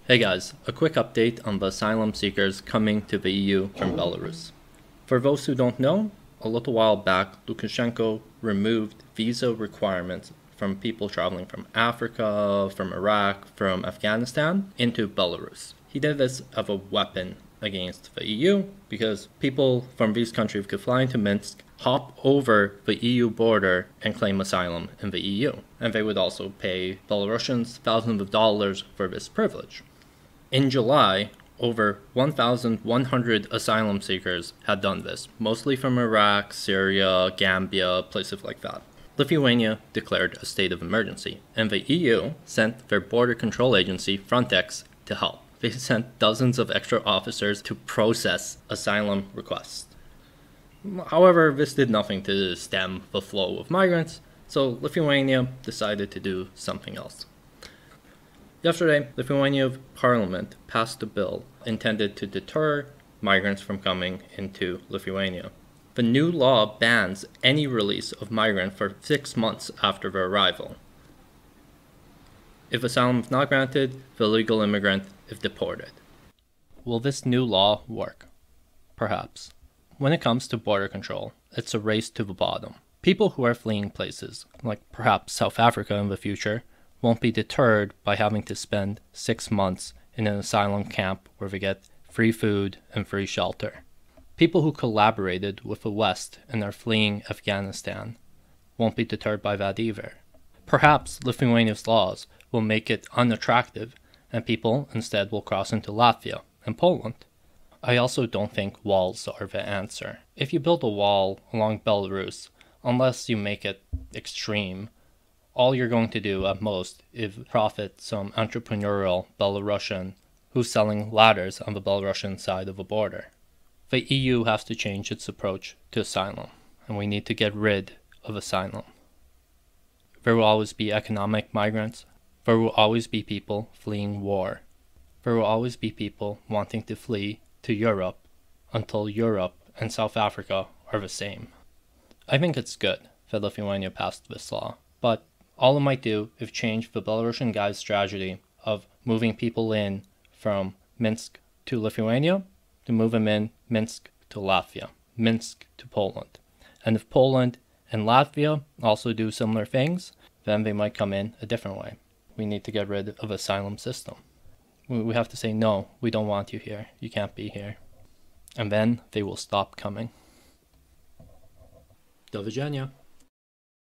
Hey guys, a quick update on the asylum seekers coming to the EU from Belarus. For those who don't know, a little while back, Lukashenko removed visa requirements from people traveling from Africa, from Iraq, from Afghanistan into Belarus. He did this as a weapon against the EU because people from these countries could fly into Minsk, hop over the EU border, and claim asylum in the EU. And they would also pay Belarusians thousands of dollars for this privilege. In July, over 1,100 asylum seekers had done this, mostly from Iraq, Syria, Gambia, places like that. Lithuania declared a state of emergency, and the EU sent their border control agency, Frontex, to help. They sent dozens of extra officers to process asylum requests. However, this did nothing to stem the flow of migrants, so Lithuania decided to do something else. Yesterday, Lithuania Parliament passed a bill intended to deter migrants from coming into Lithuania. The new law bans any release of migrants for 6 months after their arrival. If asylum is not granted, the illegal immigrant is deported. Will this new law work? Perhaps. When it comes to border control, it's a race to the bottom. People who are fleeing places, like perhaps South Africa in the future, won't be deterred by having to spend 6 months in an asylum camp where they get free food and free shelter. People who collaborated with the West and are fleeing Afghanistan won't be deterred by that either. Perhaps Lithuania's laws will make it unattractive and people instead will cross into Latvia and Poland. I also don't think walls are the answer. If you build a wall along Belarus, unless you make it extreme, all you're going to do at most is profit some entrepreneurial Belarusian who's selling ladders on the Belarusian side of the border. The EU has to change its approach to asylum, and we need to get rid of asylum. There will always be economic migrants. There will always be people fleeing war. There will always be people wanting to flee to Europe until Europe and South Africa are the same. I think it's good that Lithuania passed this law, but all it might do is change the Belarusian guy's strategy of moving people in from Minsk to Lithuania to move them in Minsk to Latvia, Minsk to Poland. And if Poland and Latvia also do similar things, then they might come in a different way. We need to get rid of asylum system. We have to say, no, we don't want you here. You can't be here. And then they will stop coming. Do widzenia.